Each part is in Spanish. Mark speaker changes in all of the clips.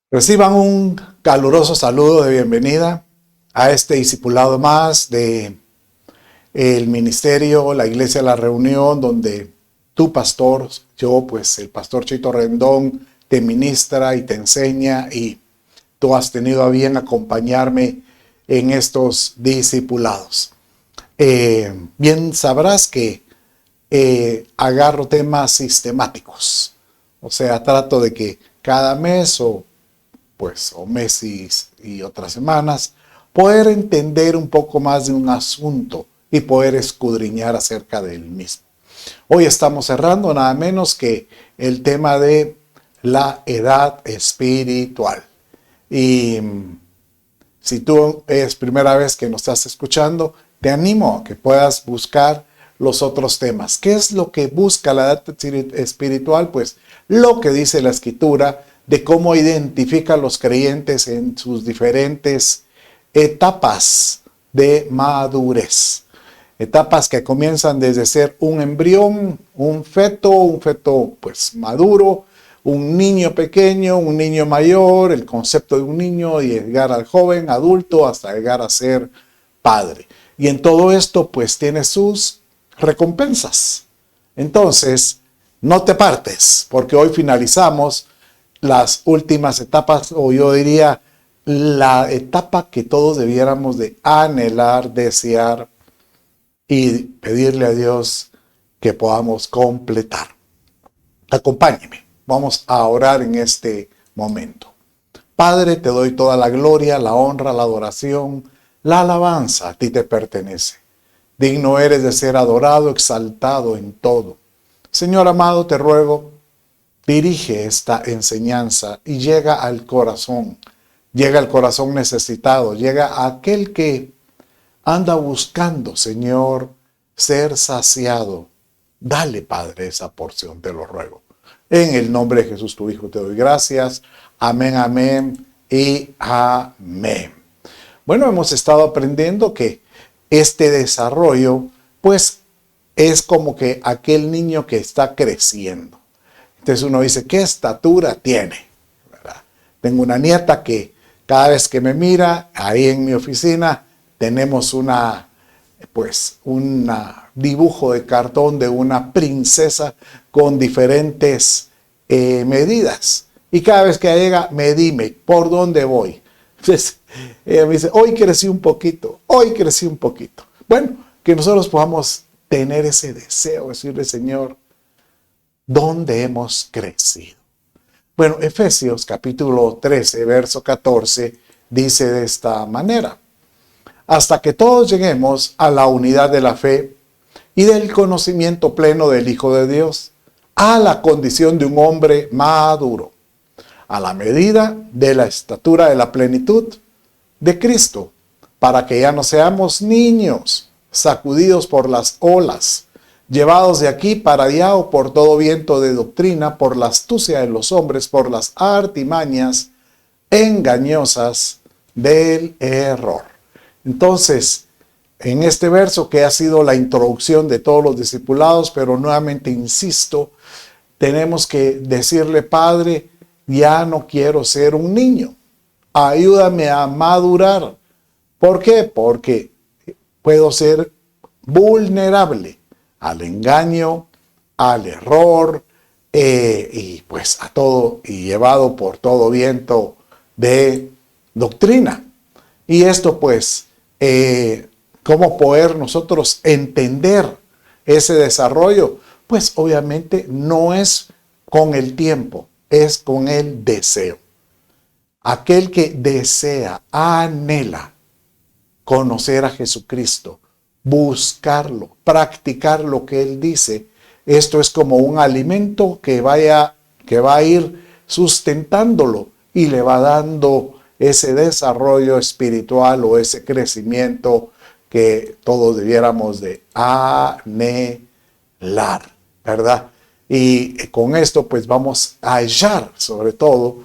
Speaker 1: Reciban un caluroso saludo de bienvenida a este discipulado más de el ministerio, la iglesia La Reunión, donde tu pastor, yo pues el pastor Chito Rendón, te ministra y te enseña, y tú has tenido a bien acompañarme en estos discipulados. Bien sabrás que agarro temas sistemáticos, o sea, trato de que cada mes o meses y otras semanas, poder entender un poco más de un asunto y poder escudriñar acerca del mismo. Hoy estamos cerrando nada menos que el tema de la edad espiritual. Y si tú es primera vez que nos estás escuchando, te animo a que puedas buscar los otros temas. ¿Qué es lo que busca la edad espiritual? Pues lo que dice la Escritura de cómo identifica a los creyentes en sus diferentes etapas de madurez. Etapas que comienzan desde ser un embrión, un feto pues maduro, un niño pequeño, un niño mayor, el concepto de un niño, y llegar al joven, adulto, hasta llegar a ser padre. Y en todo esto pues tiene sus recompensas. Entonces, no te partes, porque hoy finalizamos las últimas etapas, o yo diría la etapa que todos debiéramos de anhelar, desear y pedirle a Dios que podamos completar. Acompáñeme, vamos a orar en este momento. Padre, te doy toda la gloria, la honra, la adoración, la alabanza, a ti te pertenece. Digno eres de ser adorado, exaltado en todo. Señor amado, te ruego, dirige esta enseñanza y llega al corazón necesitado, llega a aquel que anda buscando, Señor, ser saciado. Dale, Padre, esa porción, te lo ruego. En el nombre de Jesús, tu Hijo, te doy gracias. Amén, amén y amén. Bueno, hemos estado aprendiendo que este desarrollo, pues, es como que aquel niño que está creciendo. Entonces uno dice, ¿qué estatura tiene? ¿Verdad? Tengo una nieta que cada vez que me mira, ahí en mi oficina, tenemos un dibujo de cartón de una princesa con diferentes medidas. Y cada vez que llega, me dime, ¿por dónde voy? Entonces, ella me dice, hoy crecí un poquito. Bueno, que nosotros podamos tener ese deseo, decirle, Señor, ¿dónde hemos crecido? Bueno, Efesios capítulo 13, verso 14, dice de esta manera: hasta que todos lleguemos a la unidad de la fe y del conocimiento pleno del Hijo de Dios, a la condición de un hombre maduro, a la medida de la estatura de la plenitud de Cristo, para que ya no seamos niños, sacudidos por las olas, llevados de aquí para allá o por todo viento de doctrina, por la astucia de los hombres, por las artimañas engañosas del error. Entonces, en este verso, que ha sido la introducción de todos los discipulados, pero nuevamente insisto, tenemos que decirle, Padre, ya no quiero ser un niño. Ayúdame a madurar. ¿Por qué? Porque puedo ser vulnerable al engaño, al error, y pues a todo, y llevado por todo viento de doctrina. Y esto pues, ¿cómo poder nosotros entender ese desarrollo? Pues obviamente no es con el tiempo, es con el deseo. Aquel que desea, anhela conocer a Jesucristo, buscarlo, practicar lo que Él dice, esto es como un alimento que va a ir sustentándolo y le va dando ese desarrollo espiritual o ese crecimiento que todos debiéramos de anhelar, ¿verdad? Y con esto pues vamos a hallar sobre todo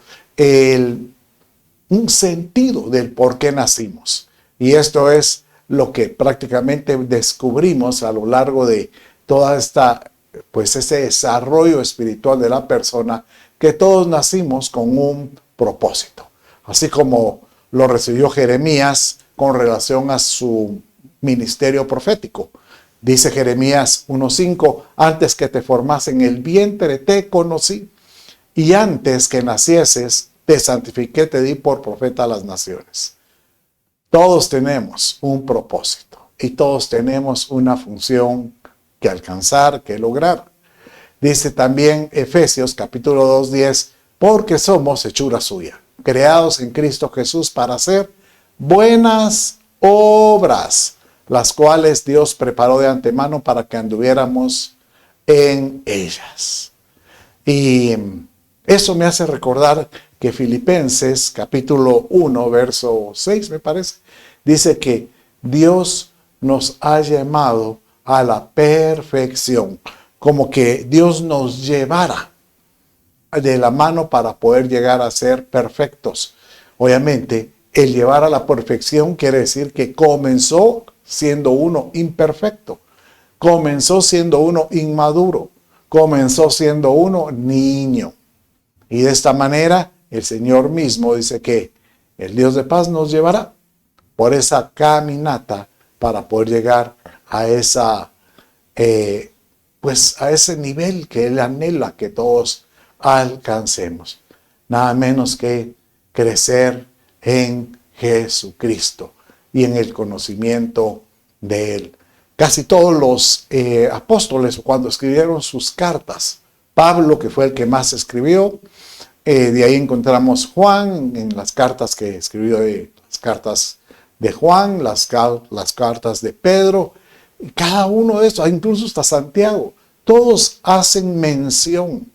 Speaker 1: un sentido del por qué nacimos. Y esto es lo que prácticamente descubrimos a lo largo de toda ese desarrollo espiritual de la persona, que todos nacimos con un propósito. Así como lo recibió Jeremías con relación a su ministerio profético. Dice Jeremías 1:5, antes que te formase en el vientre te conocí, y antes que nacieses te santifiqué, te di por profeta a las naciones. Todos tenemos un propósito y todos tenemos una función que alcanzar, que lograr. Dice también Efesios capítulo 2:10, porque somos hechura suya, creados en Cristo Jesús para hacer buenas obras, las cuales Dios preparó de antemano para que anduviéramos en ellas. Y eso me hace recordar que Filipenses capítulo 1, verso 6 me parece, dice que Dios nos ha llamado a la perfección, como que Dios nos llevara de la mano para poder llegar a ser perfectos. Obviamente, el llevar a la perfección quiere decir que comenzó siendo uno imperfecto, comenzó siendo uno inmaduro, comenzó siendo uno niño. Y de esta manera, el Señor mismo dice que el Dios de paz nos llevará por esa caminata para poder llegar a esa, pues a ese nivel que Él anhela que todos alcancemos. Nada menos que crecer en Jesucristo y en el conocimiento de Él. Casi todos los apóstoles, cuando escribieron sus cartas, Pablo, que fue el que más escribió, de ahí encontramos Juan, en las cartas que escribió, las cartas de Juan, las cartas de Pedro, y cada uno de estos, incluso hasta Santiago, todos hacen mención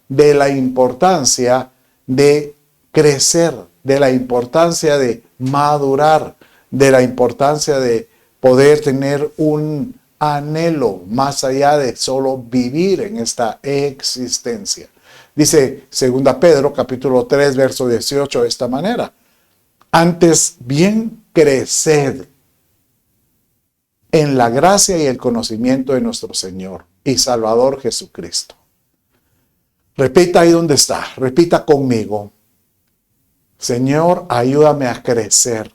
Speaker 1: de la importancia de crecer, de la importancia de madurar, de la importancia de poder tener un anhelo más allá de solo vivir en esta existencia. Dice 2 Pedro capítulo 3 verso 18 de esta manera: antes bien creced en la gracia y el conocimiento de nuestro Señor y Salvador Jesucristo. Repita ahí donde está, repita conmigo: Señor, ayúdame a crecer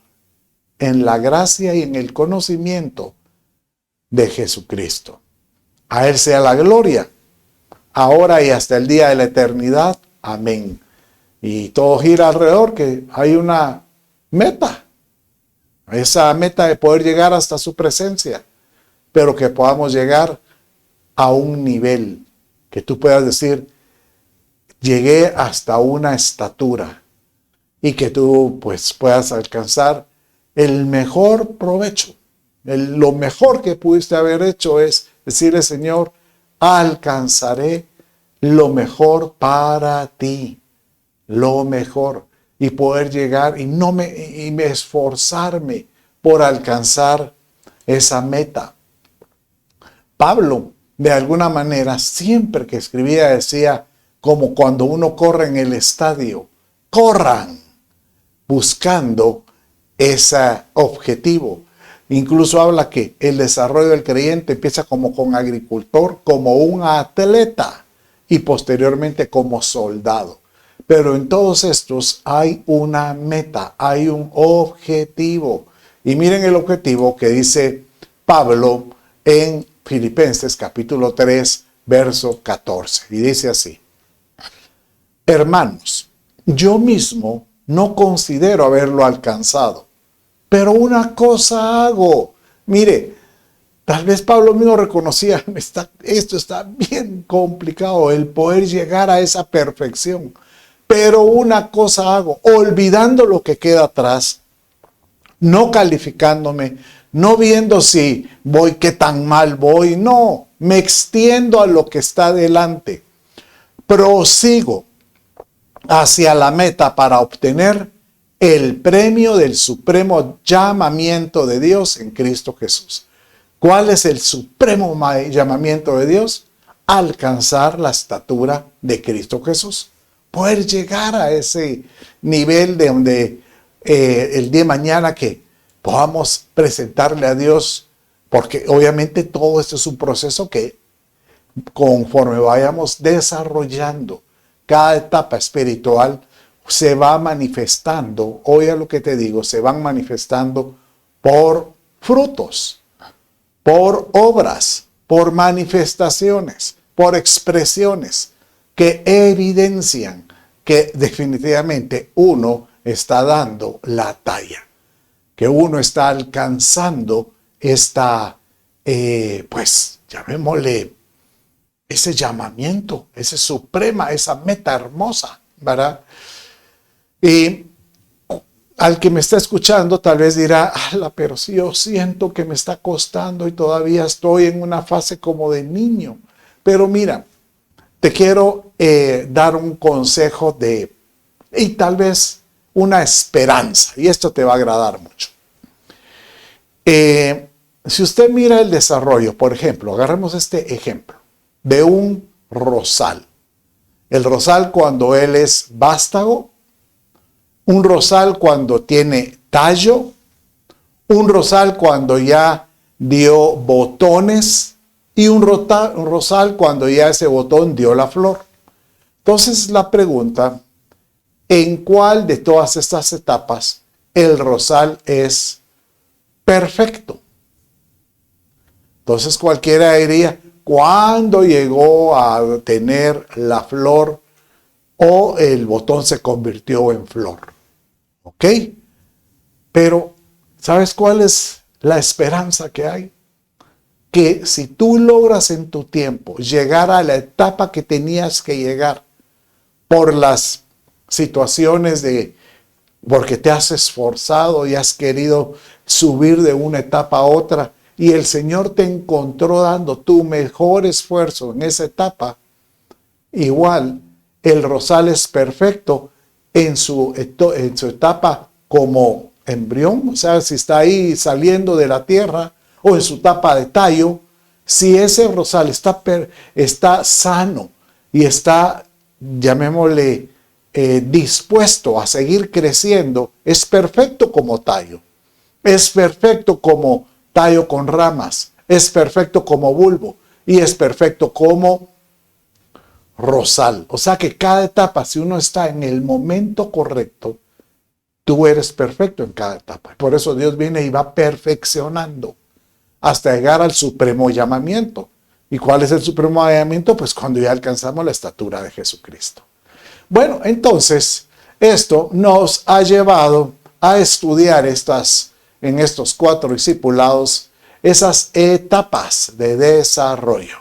Speaker 1: en la gracia y en el conocimiento de Jesucristo. A Él sea la gloria, ahora y hasta el día de la eternidad. Amén. Y todo gira alrededor que hay una meta. Esa meta de poder llegar hasta su presencia, pero que podamos llegar a un nivel que tú puedas decir, llegué hasta una estatura, y que tú pues puedas alcanzar el mejor provecho. Lo mejor que pudiste haber hecho es decirle: Señor, alcanzaré lo mejor para ti, lo mejor, y poder llegar y me esforzarme por alcanzar esa meta. Pablo, de alguna manera, siempre que escribía decía, como cuando uno corre en el estadio, corran buscando ese objetivo. Incluso habla que el desarrollo del creyente empieza como con agricultor, como un atleta y posteriormente como soldado. Pero en todos estos hay una meta, hay un objetivo. Y miren el objetivo que dice Pablo en Filipenses capítulo 3, verso 14. Y dice así: hermanos, yo mismo no considero haberlo alcanzado, pero una cosa hago. Mire, tal vez Pablo mismo reconocía, esto está bien complicado, el poder llegar a esa perfección. Pero una cosa hago, olvidando lo que queda atrás, no calificándome, no viendo si voy, qué tan mal voy, no, me extiendo a lo que está delante. Prosigo hacia la meta para obtener el premio del supremo llamamiento de Dios en Cristo Jesús. ¿Cuál es el supremo llamamiento de Dios? Alcanzar la estatura de Cristo Jesús. Poder llegar a ese nivel de donde el día de mañana que podamos presentarle a Dios, porque obviamente todo esto es un proceso que conforme vayamos desarrollando cada etapa espiritual, se va manifestando, oiga lo que te digo, se van manifestando por frutos, por obras, por manifestaciones, por expresiones que evidencian que definitivamente uno está dando la talla, que uno está alcanzando esta, pues llamémosle, ese llamamiento, esa suprema, esa meta hermosa, ¿verdad? Y al que me está escuchando tal vez dirá, pero si yo siento que me está costando y todavía estoy en una fase como de niño. Pero mira, te quiero dar un consejo y tal vez una esperanza, y esto te va a agradar mucho. Si usted mira el desarrollo, por ejemplo, agarremos este ejemplo de un rosal. El rosal cuando él es vástago, un rosal cuando tiene tallo, un rosal cuando ya dio botones y un rosal cuando ya ese botón dio la flor. Entonces la pregunta, ¿en cuál de todas estas etapas el rosal es perfecto? Entonces cualquiera diría, ¿cuándo llegó a tener la flor o el botón se convirtió en flor? ¿Ok? Pero, ¿sabes cuál es la esperanza que hay? Que si tú logras en tu tiempo llegar a la etapa que tenías que llegar por las situaciones porque te has esforzado y has querido subir de una etapa a otra y el Señor te encontró dando tu mejor esfuerzo en esa etapa, igual el rosal es perfecto en su etapa como embrión, o sea, si está ahí saliendo de la tierra, o en su etapa de tallo, si ese rosal está sano y está, llamémosle, dispuesto a seguir creciendo, es perfecto como tallo, es perfecto como tallo con ramas, es perfecto como bulbo y es perfecto como rosal. O sea que cada etapa, si uno está en el momento correcto, tú eres perfecto en cada etapa. Por eso Dios viene y va perfeccionando hasta llegar al supremo llamamiento. ¿Y cuál es el supremo llamamiento? Pues cuando ya alcanzamos la estatura de Jesucristo. Bueno, entonces, esto nos ha llevado a estudiar en estos 4 discipulados, esas etapas de desarrollo.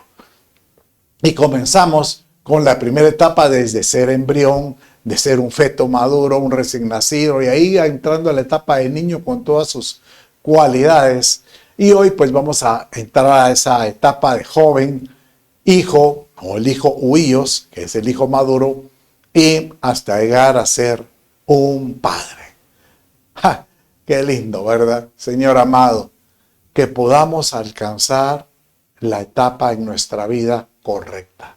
Speaker 1: Y comenzamos con la primera etapa desde ser embrión, de ser un feto maduro, un recién nacido, y ahí entrando a la etapa de niño con todas sus cualidades. Y hoy pues vamos a entrar a esa etapa de joven, hijo, o el hijo huíos, que es el hijo maduro, y hasta llegar a ser un padre. ¡Ja! Qué lindo, ¿verdad? Señor amado, que podamos alcanzar la etapa en nuestra vida correcta.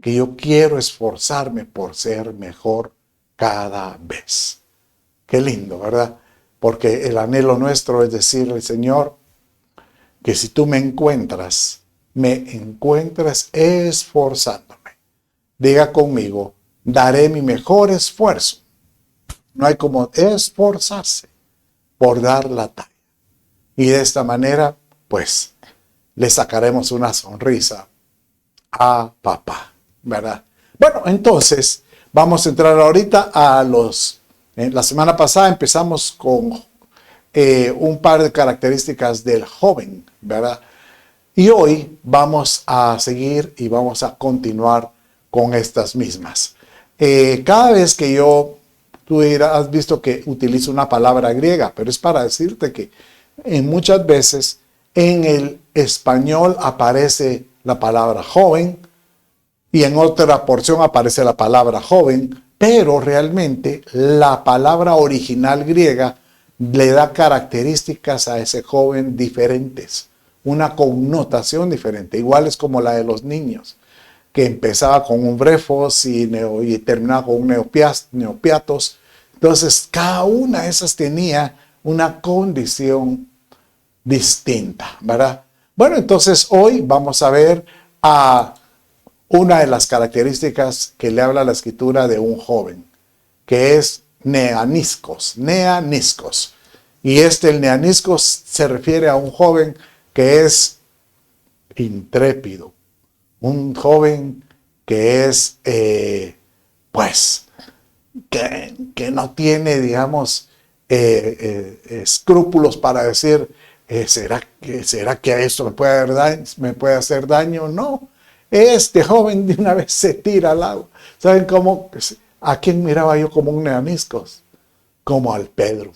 Speaker 1: Que yo quiero esforzarme por ser mejor cada vez. Qué lindo, ¿verdad? Porque el anhelo nuestro es decirle, Señor, que si tú me encuentras esforzándome. Diga conmigo, daré mi mejor esfuerzo. No hay como esforzarse por dar la talla. Y de esta manera, pues, le sacaremos una sonrisa a papá, ¿verdad? Bueno, entonces, vamos a entrar ahorita la semana pasada empezamos con un par de características del joven, ¿verdad? Y hoy vamos a seguir y vamos a continuar con estas mismas. Cada vez que tú has visto que utilizo una palabra griega, pero es para decirte que muchas veces en el español aparece la palabra joven y en otra porción aparece la palabra joven, pero realmente la palabra original griega le da características a ese joven diferentes, una connotación diferente, igual es como la de los niños, que empezaba con un brefos y terminaba con un neopiatos. Entonces, cada una de esas tenía una condición distinta, ¿verdad? Bueno, entonces hoy vamos a ver a una de las características que le habla la escritura de un joven. que es neaniscos. Y el neaniscos se refiere a un joven que es intrépido, un joven que es, que no tiene, digamos, escrúpulos para decir, ¿será que a esto me puede hacer daño? No, este joven de una vez se tira al agua. ¿Saben cómo? ¿A quién miraba yo como un neaniscos? Como al Pedro.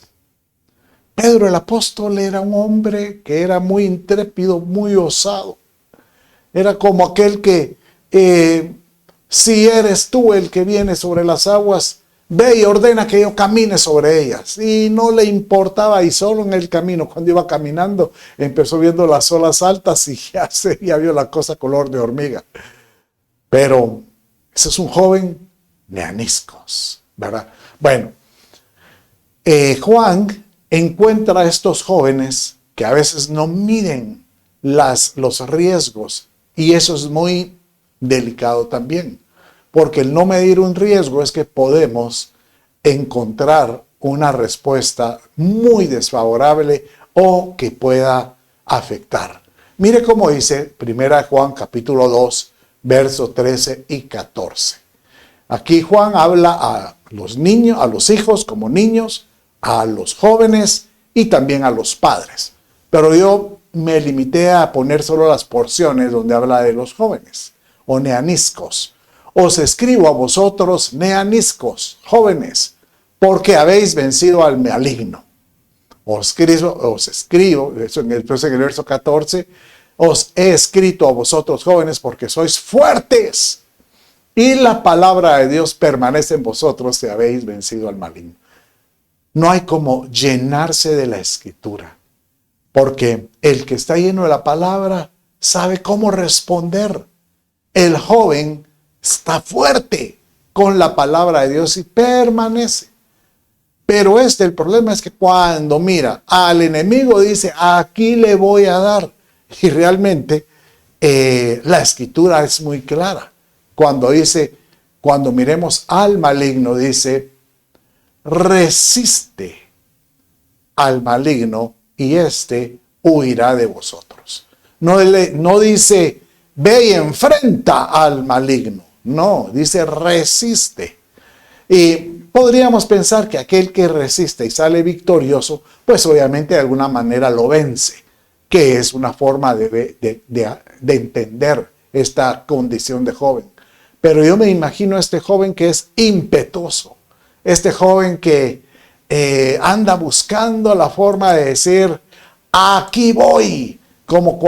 Speaker 1: Pedro el apóstol era un hombre que era muy intrépido, muy osado. Era como aquel que, si eres tú el que viene sobre las aguas, ve y ordena que yo camine sobre ellas. Y no le importaba, y solo en el camino, cuando iba caminando, empezó viendo las olas altas y ya vio la cosa color de hormiga. Pero ese es un joven neaniscos, ¿verdad? Bueno, Juan encuentra a estos jóvenes que a veces no miden los riesgos, y eso es muy delicado también, porque el no medir un riesgo es que podemos encontrar una respuesta muy desfavorable o que pueda afectar. Mire cómo dice 1 Juan capítulo 2, versos 13 y 14. Aquí Juan habla a los niños, a los hijos como niños, a los jóvenes y también a los padres. Pero yo me limité a poner solo las porciones donde habla de los jóvenes o neaniscos. Os escribo a vosotros, neaniscos, jóvenes, porque habéis vencido al maligno. Os escribo, eso en el verso 14, os he escrito a vosotros, jóvenes, porque sois fuertes y la palabra de Dios permanece en vosotros si habéis vencido al maligno. No hay como llenarse de la escritura, porque el que está lleno de la palabra sabe cómo responder. El joven está fuerte con la palabra de Dios y permanece. Pero el problema es que cuando mira al enemigo dice, aquí le voy a dar. Y realmente la escritura es muy clara. Cuando miremos al maligno, dice, resiste al maligno y huirá de vosotros. No dice, ve y enfrenta al maligno. No, dice resiste. Y podríamos pensar que aquel que resiste y sale victorioso, pues obviamente de alguna manera lo vence, que es una forma de entender esta condición de joven. Pero yo me imagino a este joven que es impetuoso, este joven que anda buscando la forma de decir, aquí voy, como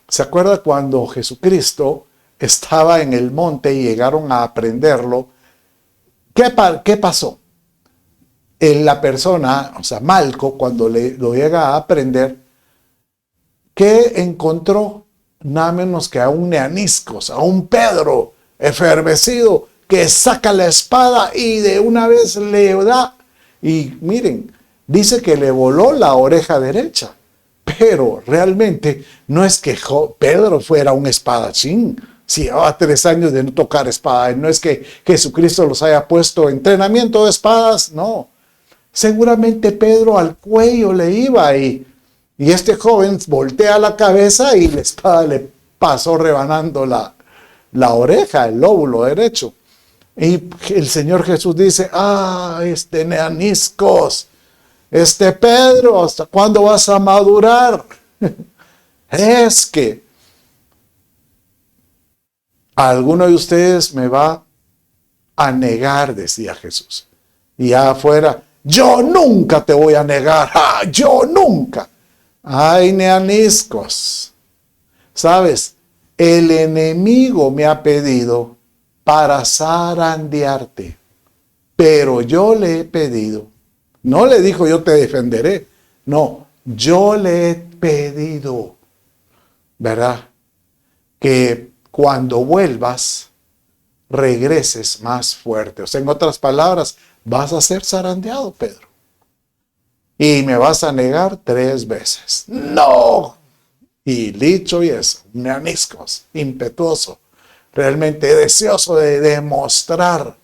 Speaker 1: ¿se acuerda cuando Jesucristo estaba en el monte y llegaron a aprenderlo? ¿Qué pasó? La persona, o sea, Malco, cuando lo llega a aprender, ¿qué encontró? Nada menos que a un neaniscos, a un Pedro efervecido que saca la espada y de una vez le da. Y miren, dice que le voló la oreja derecha, pero realmente no es que Pedro fuera un espadachín. Si llevaba 3 años de no tocar espada, no es que Jesucristo los haya puesto entrenamiento de espadas, no. Seguramente Pedro al cuello le iba y este joven voltea la cabeza y la espada le pasó rebanando la oreja, el lóbulo derecho. Y el Señor Jesús dice, neaniscos, Pedro, ¿hasta cuándo vas a madurar? Es que alguno de ustedes me va a negar, decía Jesús. Y afuera, yo nunca te voy a negar, yo nunca. Ay, neaniscos. ¿Sabes? El enemigo me ha pedido para zarandearte, pero yo le he pedido, no le dijo yo te defenderé, no, yo le he pedido, ¿verdad? Que cuando vuelvas, regreses más fuerte. O sea, en otras palabras, vas a ser zarandeado, Pedro. Y me vas a negar 3 veces. ¡No! Y dicho y eso, neaniscos, impetuoso, realmente deseoso de demostrar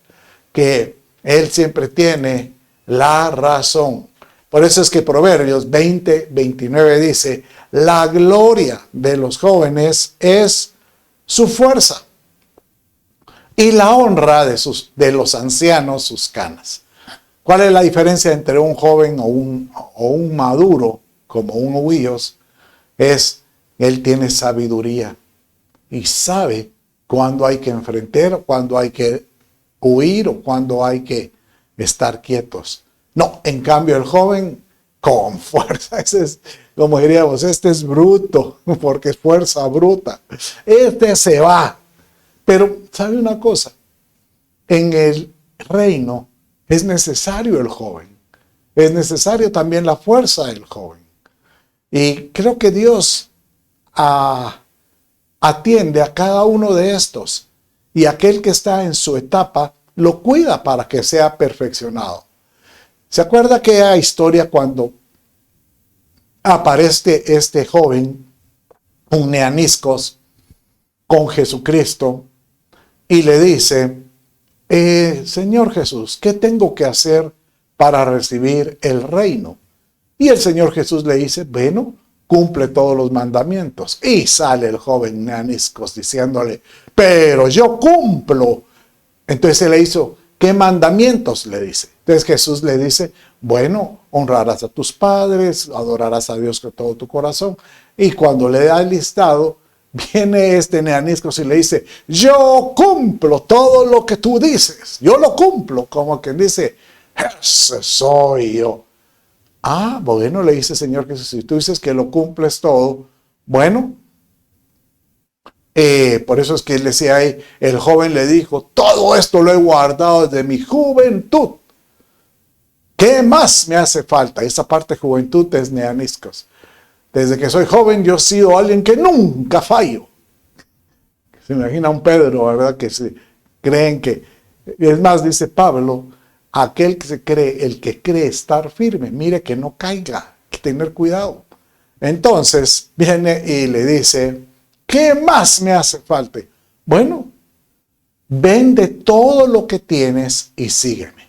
Speaker 1: que Él siempre tiene la razón. Por eso es que Proverbios 20:29 dice, la gloria de los jóvenes es su fuerza y la honra de los ancianos sus canas. ¿Cuál es la diferencia entre un joven o un maduro, como un huillos? Es, él tiene sabiduría y sabe cuándo hay que enfrentar, cuándo hay que huir o cuándo hay que estar quietos. No, en cambio el joven con fuerza, ese es, como diríamos, este es bruto, porque es fuerza bruta. Este se va. Pero, ¿sabe una cosa? En el reino es necesario el joven. Es necesario también la fuerza del joven. Y creo que Dios atiende a cada uno de estos. Y aquel que está en su etapa lo cuida para que sea perfeccionado. ¿Se acuerda aquella historia cuando aparece este joven, un neaniscos, con Jesucristo y le dice, Señor Jesús, ¿qué tengo que hacer para recibir el reino? Y el Señor Jesús le dice, bueno, cumple todos los mandamientos. Y sale el joven neaniscos diciéndole, pero yo cumplo. Entonces él le hizo, ¿qué mandamientos? Le dice. Entonces Jesús le dice, bueno, honrarás a tus padres, adorarás a Dios con todo tu corazón. Y cuando le da el listado, viene este neaniscos y le dice, yo cumplo todo lo que tú dices. Yo lo cumplo, como quien dice, ese soy yo. Ah, bueno, le dice Señor Jesús, si tú dices que lo cumples todo, bueno, por eso es que él decía ahí, el joven le dijo, todo esto lo he guardado desde mi juventud. ¿Qué más me hace falta? Esa parte de juventud es neaniscos. Desde que soy joven yo he sido alguien que nunca fallo. Se imagina un Pedro, ¿verdad? Que se creen que, es más, dice Pablo, aquel que se cree, el que cree estar firme, mire que no caiga, hay que tener cuidado. Entonces viene y le dice, ¿qué más me hace falta? Bueno, vende todo lo que tienes y sígueme.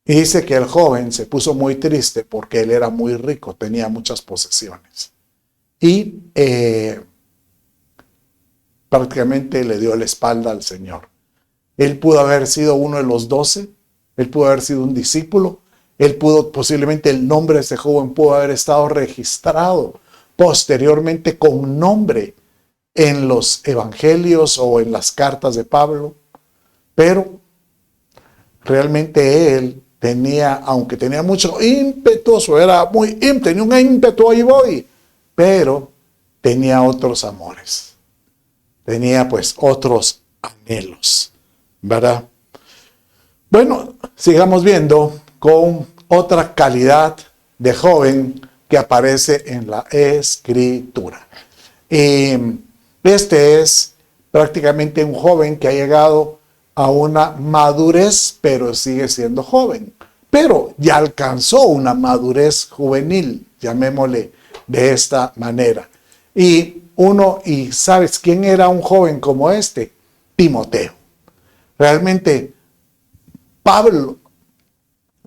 Speaker 1: Y dice que el joven se puso muy triste porque él era muy rico, tenía muchas posesiones. Y prácticamente le dio la espalda al Señor. Él pudo haber sido uno de los 12, él pudo haber sido un discípulo, él pudo, posiblemente el nombre de ese joven pudo haber estado registrado posteriormente con nombre en los evangelios o en las cartas de Pablo, pero realmente él tenía, aunque tenía mucho ímpetu, tenía un ímpetu, ahí voy, pero tenía otros amores, tenía pues otros anhelos, ¿verdad? Bueno, sigamos viendo con otra calidad de joven que aparece en la Escritura. Este es prácticamente un joven que ha llegado a una madurez, pero sigue siendo joven. Pero ya alcanzó una madurez juvenil, llamémosle de esta manera. Y ¿sabes quién era un joven como este? Timoteo. Realmente Pablo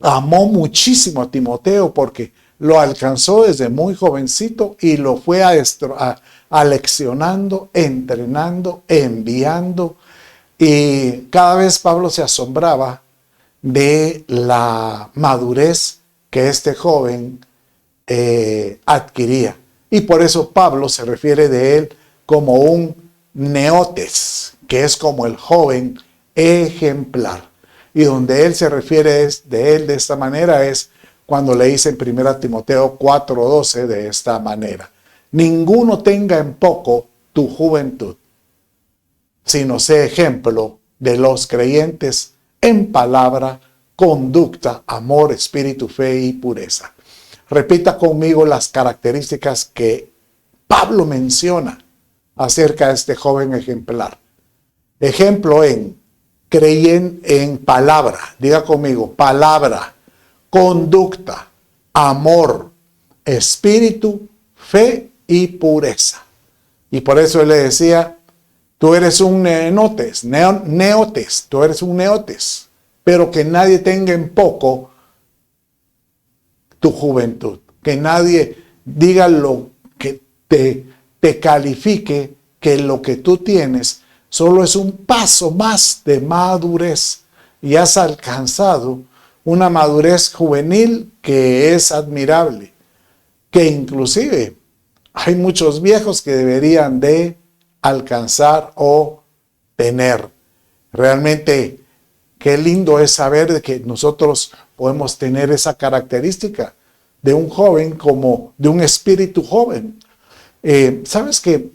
Speaker 1: amó muchísimo a Timoteo porque lo alcanzó desde muy jovencito y lo fue aleccionando, entrenando, enviando. Y cada vez Pablo se asombraba de la madurez que este joven adquiría. Y por eso Pablo se refiere de él como un neotes, que es como el joven ejemplar. Y donde él se refiere de él de esta manera es cuando le dice en 1 Timoteo 4:12 de esta manera. Ninguno tenga en poco tu juventud, sino sé ejemplo de los creyentes en palabra, conducta, amor, espíritu, fe y pureza. Repita conmigo las características que Pablo menciona acerca de este joven ejemplar. Ejemplo creyen en palabra, diga conmigo, palabra, conducta, amor, espíritu, fe y pureza. Y por eso él le decía, tú eres un neotes, tú eres un neotes, pero que nadie tenga en poco tu juventud. Que nadie diga lo que te califique, que lo que tú tienes solo es un paso más de madurez y has alcanzado una madurez juvenil que es admirable, que inclusive hay muchos viejos que deberían de alcanzar o tener. Realmente, qué lindo es saber de que nosotros podemos tener esa característica de un joven como de un espíritu joven. ¿Sabes qué?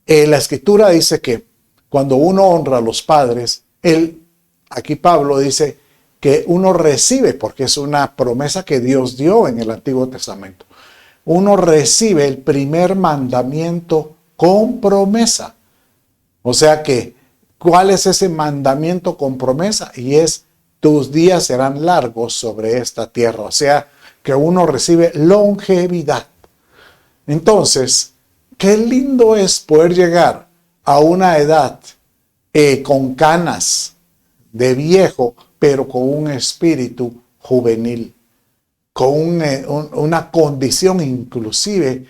Speaker 1: La Escritura dice que cuando uno honra a los padres, aquí Pablo dice que uno recibe, porque es una promesa que Dios dio en el Antiguo Testamento, uno recibe el primer mandamiento con promesa. O sea que, ¿cuál es ese mandamiento con promesa? Y es, tus días serán largos sobre esta tierra. O sea que uno recibe longevidad. Entonces, qué lindo es poder llegar a una edad con canas de viejo, pero con un espíritu juvenil, con una condición inclusive,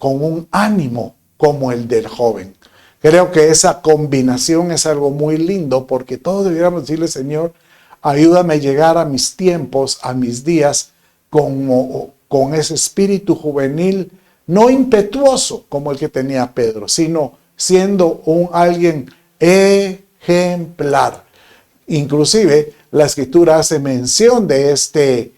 Speaker 1: con un ánimo como el del joven. Creo que esa combinación es algo muy lindo, porque todos deberíamos decirle, Señor, ayúdame a llegar a mis tiempos, a mis días, con ese espíritu juvenil, no impetuoso como el que tenía Pedro, sino siendo alguien ejemplar. Inclusive la Escritura hace mención de este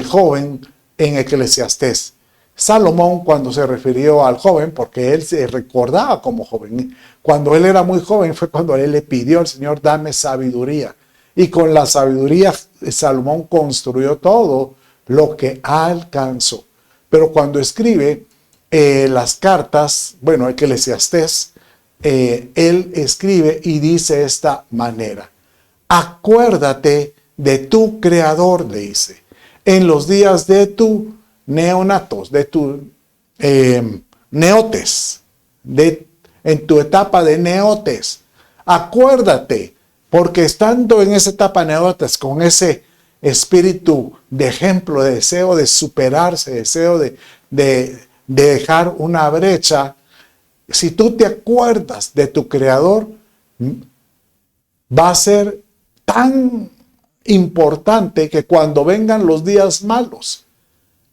Speaker 1: joven en Eclesiastés. Salomón, cuando se refirió al joven, porque él se recordaba como joven, cuando él era muy joven fue cuando él le pidió al Señor, dame sabiduría. Y con la sabiduría Salomón construyó todo lo que alcanzó. Pero cuando escribe las cartas, bueno, Eclesiastés, él escribe y dice de esta manera: acuérdate de tu Creador, le dice, en los días de tu neonatos, de tu neotes, en tu etapa de neotes. Acuérdate, porque estando en esa etapa neotes, con ese espíritu de ejemplo, de deseo de superarse, deseo de dejar una brecha, si tú te acuerdas de tu Creador, va a ser tan importante que cuando vengan los días malos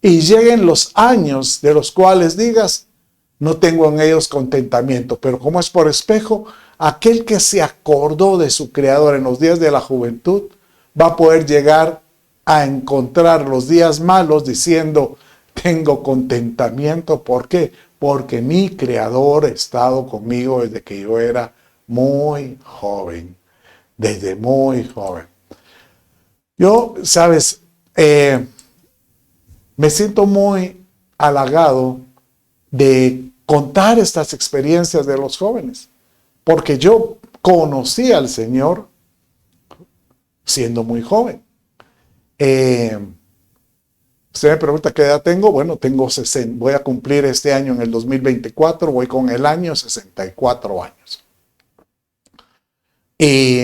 Speaker 1: y lleguen los años de los cuales digas, no tengo en ellos contentamiento, pero como es por espejo, aquel que se acordó de su Creador en los días de la juventud va a poder llegar a encontrar los días malos diciendo, tengo contentamiento. ¿Por qué? Porque mi Creador ha estado conmigo desde que yo era muy joven, desde muy joven. Yo, sabes, me siento muy halagado de contar estas experiencias de los jóvenes, porque yo conocí al Señor siendo muy joven. Usted me pregunta qué edad tengo. Bueno, tengo 60, voy a cumplir este año en el 2024, voy con el año 64 años. Y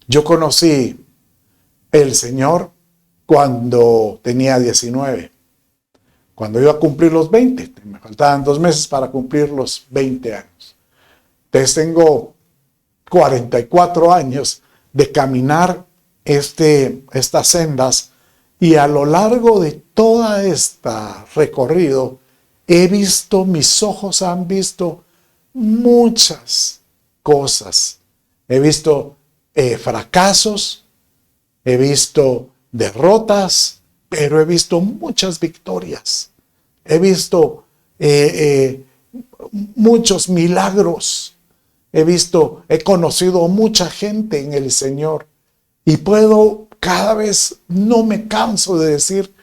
Speaker 1: yo conocí el Señor cuando tenía 19, cuando iba a cumplir los 20, me faltaban 2 meses para cumplir los 20 años. Entonces tengo 44 años de caminar estas sendas, y a lo largo de toda esta recorrido mis ojos han visto muchas cosas. He visto fracasos, he visto derrotas, pero he visto muchas victorias. He visto muchos milagros. He conocido mucha gente en el Señor. Y cada vez no me canso de decir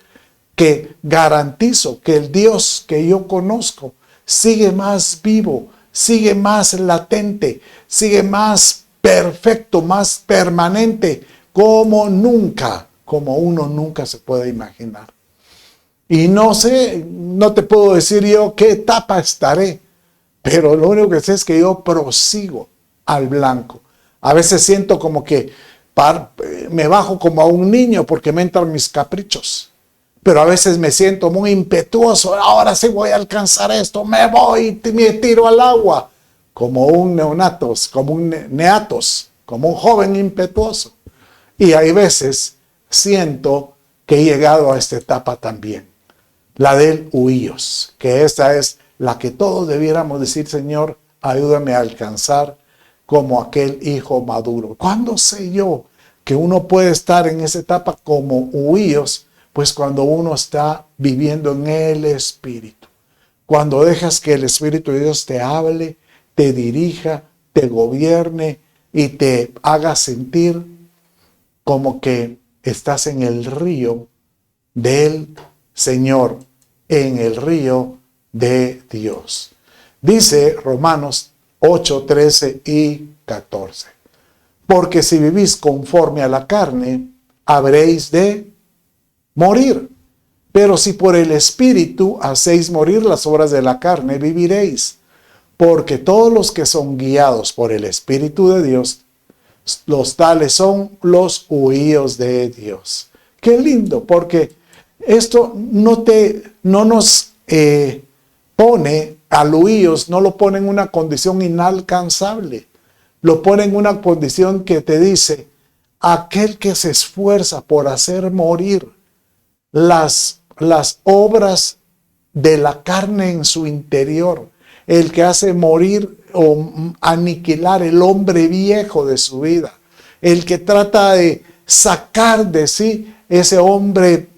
Speaker 1: que garantizo que el Dios que yo conozco sigue más vivo, sigue más latente, sigue más perfecto, más permanente, como uno nunca se puede imaginar. Y no sé, no te puedo decir yo qué etapa estaré, pero lo único que sé es que yo prosigo al blanco. A veces siento como que me bajo como a un niño porque me entran mis caprichos. Pero a veces me siento muy impetuoso. Ahora sí voy a alcanzar esto. Me voy y me tiro al agua. Como un neonatos, como un neatos, como un joven impetuoso. Y hay veces siento que he llegado a esta etapa también. La del huíos. Que esta es la que todos debiéramos decir: Señor, ayúdame a alcanzar como aquel hijo maduro. ¿Cuándo sé yo que uno puede estar en esa etapa como huíos? Pues cuando uno está viviendo en el Espíritu. Cuando dejas que el Espíritu de Dios te hable, te dirija, te gobierne y te haga sentir como que estás en el río del Señor, en el río de Dios. Dice Romanos 8, 13 y 14. Porque si vivís conforme a la carne, habréis de morir. Pero si por el Espíritu hacéis morir las obras de la carne, viviréis. Porque todos los que son guiados por el Espíritu de Dios, los tales son los huíos de Dios. Qué lindo, porque esto no nos pone al huíos, no lo pone en una condición inalcanzable. Lo pone en una condición que te dice: aquel que se esfuerza por hacer morir las obras de la carne en su interior, el que hace morir o aniquilar el hombre viejo de su vida, el que trata de sacar de sí ese hombre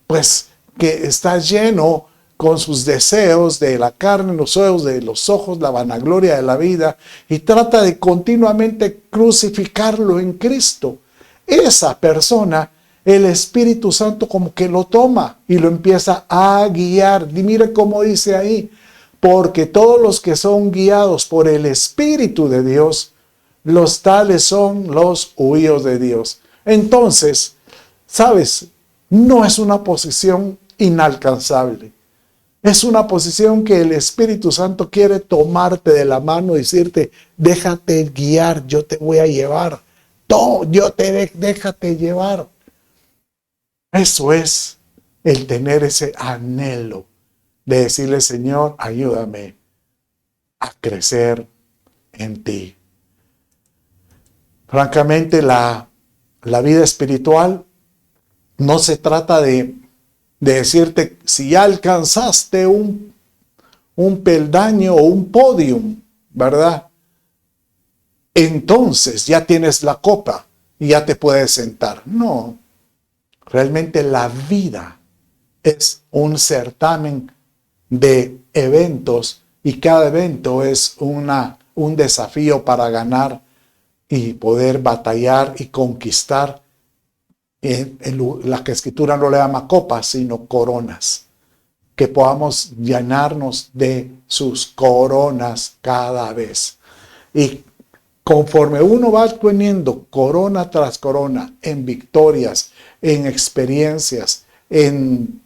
Speaker 1: pues que está lleno con sus deseos de la carne, los deseos de los ojos, la vanagloria de la vida, y trata de continuamente crucificarlo en Cristo. Esa persona, el Espíritu Santo como que lo toma y lo empieza a guiar. Y mire cómo dice ahí: porque todos los que son guiados por el Espíritu de Dios, los tales son los huíos de Dios. Entonces, ¿sabes? No es una posición inalcanzable. Es una posición que el Espíritu Santo quiere tomarte de la mano y decirte: déjate guiar, yo te voy a llevar. Déjate llevar. Eso es el tener ese anhelo de decirle: Señor, ayúdame a crecer en ti. Francamente, la vida espiritual no se trata de decirte si ya alcanzaste un peldaño o un podium, ¿verdad? Entonces ya tienes la copa y ya te puedes sentar. No, realmente la vida es un certamen de eventos y cada evento es un desafío para ganar y poder batallar y conquistar. La escritura no le llama copas, sino coronas. Que podamos llenarnos de sus coronas cada vez. Y conforme uno va teniendo corona tras corona en victorias, en experiencias, en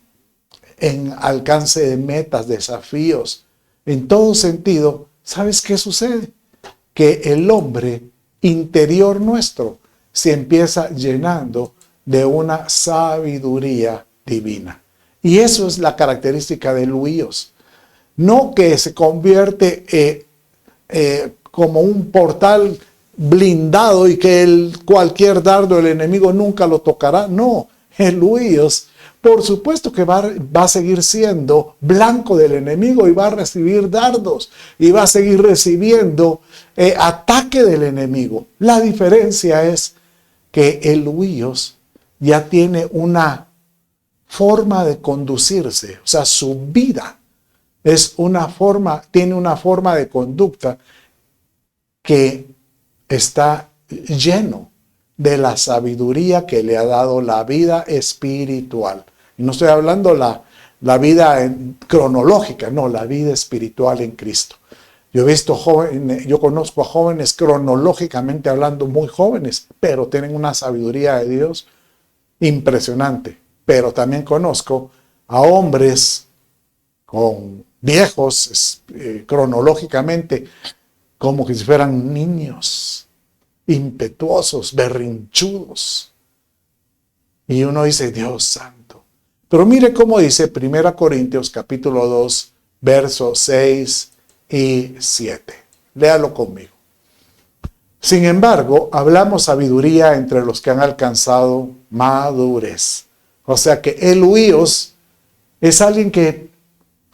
Speaker 1: alcance de metas, desafíos, en todo sentido, ¿sabes qué sucede? Que el hombre interior nuestro se empieza llenando de una sabiduría divina. Y eso es la característica del huíos. No que se convierte como un portal blindado y que cualquier dardo del enemigo nunca lo tocará. No, el huíos, por supuesto que va a seguir siendo blanco del enemigo y va a recibir dardos y va a seguir recibiendo ataque del enemigo. La diferencia es que el huíos ya tiene una forma de conducirse, o sea, su vida tiene una forma de conducta que está lleno de la sabiduría que le ha dado la vida espiritual. Y no estoy hablando la vida cronológica, no, la vida espiritual en Cristo. Yo conozco a jóvenes cronológicamente hablando muy jóvenes, pero tienen una sabiduría de Dios impresionante. Pero también conozco a hombres con viejos cronológicamente como que si fueran niños, impetuosos, berrinchudos. Y uno dice, Dios santo. Pero mire cómo dice 1 Corintios capítulo 2, versos 6 y 7. Léalo conmigo. Sin embargo, hablamos sabiduría entre los que han alcanzado madurez. O sea que el huíos es alguien que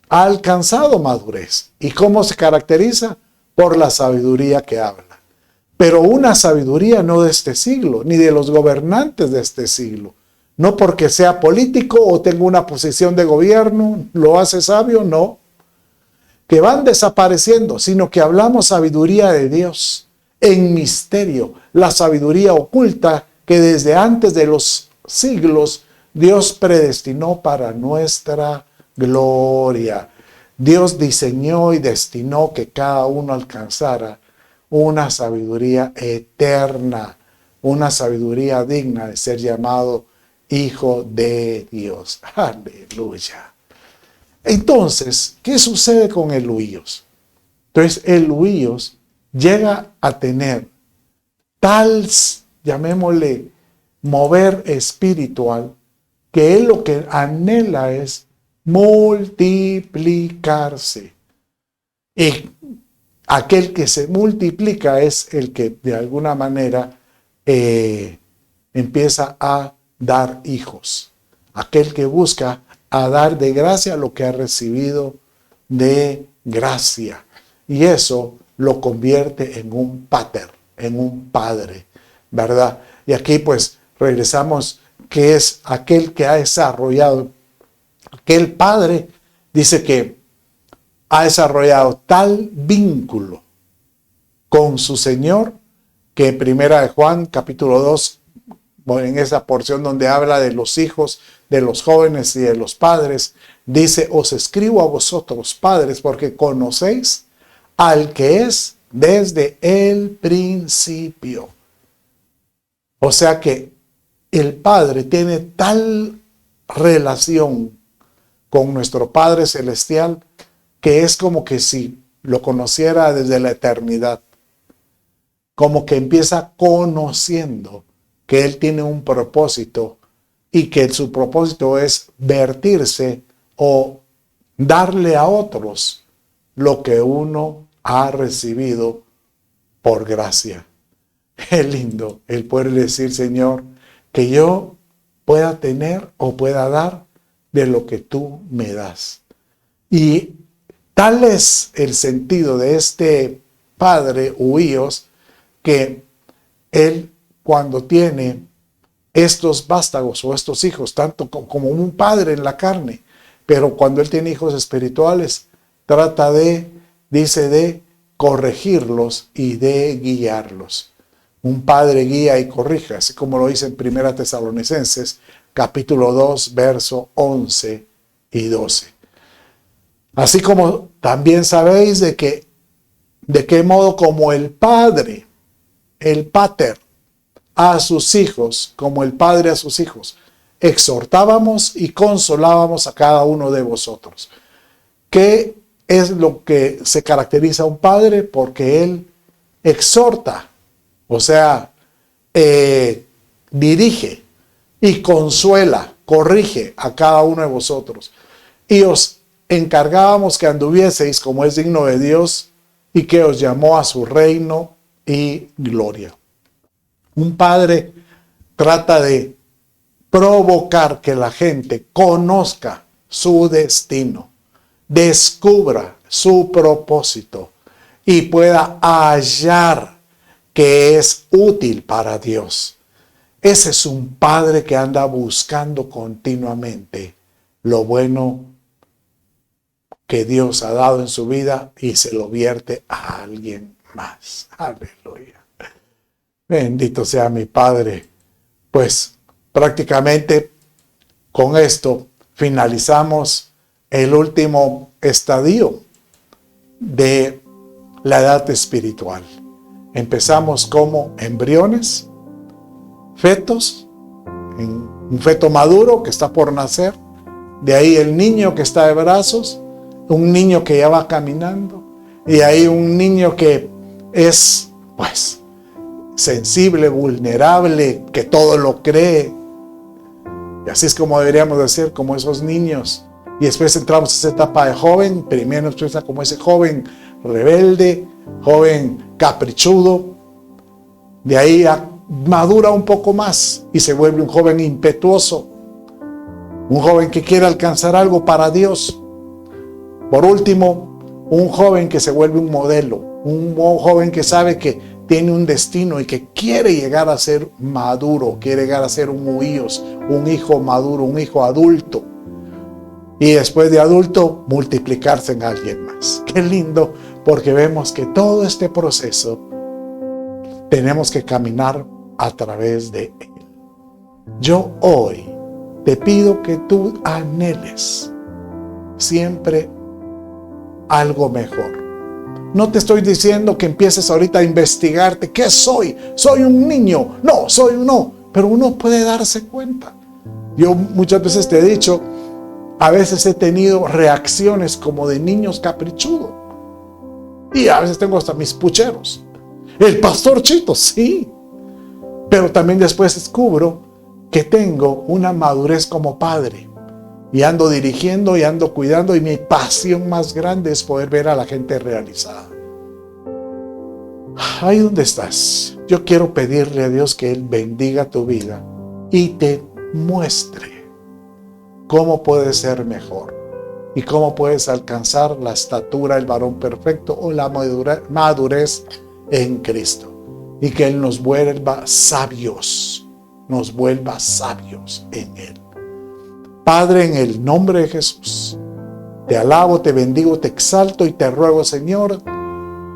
Speaker 1: ha alcanzado madurez. ¿Y cómo se caracteriza? Por la sabiduría que habla. Pero una sabiduría no de este siglo, ni de los gobernantes de este siglo. No porque sea político o tenga una posición de gobierno, lo hace sabio, no. Que van desapareciendo, sino que hablamos sabiduría de Dios en misterio, la sabiduría oculta que desde antes de los siglos Dios predestinó para nuestra gloria. Dios diseñó y destinó que cada uno alcanzara una sabiduría eterna, una sabiduría digna de ser llamado hijo de Dios. Aleluya. Entonces, ¿qué sucede con el huíos? Entonces, el huíos llega a tener tal, llamémosle, mover espiritual, que él lo que anhela es multiplicarse. Y aquel que se multiplica es el que de alguna manera empieza a dar hijos. Aquel que busca a dar de gracia lo que ha recibido de gracia. Y eso lo convierte en un pater, en un padre, ¿verdad? Y aquí pues regresamos, que es aquel que ha desarrollado, aquel padre dice que ha desarrollado tal vínculo con su Señor, que en 1 Juan capítulo 2, en esa porción donde habla de los hijos, de los jóvenes y de los padres, dice, os escribo a vosotros, padres, porque conocéis al que es desde el principio. O sea que el Padre tiene tal relación con nuestro Padre Celestial que es como que si lo conociera desde la eternidad. Como que empieza conociendo que Él tiene un propósito y que su propósito es vertirse o darle a otros lo que uno ha recibido por gracia. Qué lindo el poder decir, Señor, que yo pueda tener o pueda dar de lo que tú me das. Y tal es el sentido de este padre huíos, que él cuando tiene estos vástagos o estos hijos, tanto como un padre en la carne, pero cuando él tiene hijos espirituales, trata de, dice, de corregirlos y de guiarlos. Un padre guía y corrige, así como lo dice en 1 Tesalonicenses, capítulo 2, verso 11 y 12. Así como también sabéis de qué modo como el padre, el pater, a sus hijos, como el padre a sus hijos, exhortábamos y consolábamos a cada uno de vosotros. ¿Qué es lo que se caracteriza a un padre? Porque él exhorta, o sea, dirige y consuela, corrige a cada uno de vosotros. Y os encargábamos que anduvieseis como es digno de Dios y que os llamó a su reino y gloria. Un padre trata de provocar que la gente conozca su destino, descubra su propósito y pueda hallar que es útil para Dios. Ese es un padre que anda buscando continuamente lo bueno que Dios ha dado en su vida y se lo vierte a alguien más. Aleluya. Bendito sea mi Padre. Pues prácticamente con esto finalizamos el último estadio de la edad espiritual. Empezamos como embriones, fetos, un feto maduro que está por nacer, de ahí el niño que está de brazos, un niño que ya va caminando, y ahí un niño que es, pues, sensible, vulnerable, que todo lo cree. Y así es como deberíamos de ser, como esos niños. Y después entramos a esa etapa de joven. Primero nos piensa como ese joven rebelde, joven caprichudo. De ahí madura un poco más y se vuelve un joven impetuoso. Un joven que quiere alcanzar algo para Dios. Por último, un joven que se vuelve un modelo. Un joven que sabe que tiene un destino y que quiere llegar a ser maduro, quiere llegar a ser un huíos, un hijo maduro, un hijo adulto. Y después de adulto, multiplicarse en alguien más. Qué lindo, porque vemos que todo este proceso tenemos que caminar a través de él. Yo hoy te pido que tú anheles siempre algo mejor. No te estoy diciendo que empieces ahorita a investigarte. ¿Qué soy? ¿Soy un niño? No, soy un no. Pero uno puede darse cuenta. Yo muchas veces te he dicho, a veces he tenido reacciones como de niños caprichudos. Y a veces tengo hasta mis pucheros. El pastor Chito, sí. Pero también después descubro que tengo una madurez como padre. Y ando dirigiendo y ando cuidando, y mi pasión más grande es poder ver a la gente realizada. Ahí donde estás, yo quiero pedirle a Dios que Él bendiga tu vida y te muestre cómo puedes ser mejor y cómo puedes alcanzar la estatura del varón perfecto o la madurez en Cristo. Y que Él nos vuelva sabios en Él. Padre, en el nombre de Jesús, te alabo, te bendigo, te exalto y te ruego, Señor,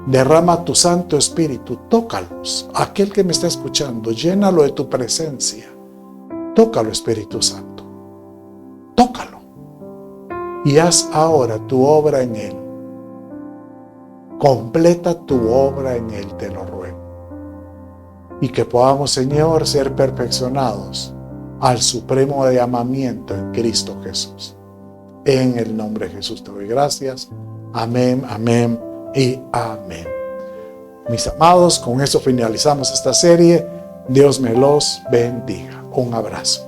Speaker 1: derrama tu Santo Espíritu, tócalos. Aquel que me está escuchando, llénalo de tu presencia. Tócalo, Espíritu Santo. Tócalo. Y haz ahora tu obra en él. Completa tu obra en él, te lo ruego. Y que podamos, Señor, ser perfeccionados al supremo llamamiento en Cristo Jesús. En el nombre de Jesús te doy gracias. Amén, amén y amén. Mis amados, con eso finalizamos esta serie. Dios me los bendiga. Un abrazo.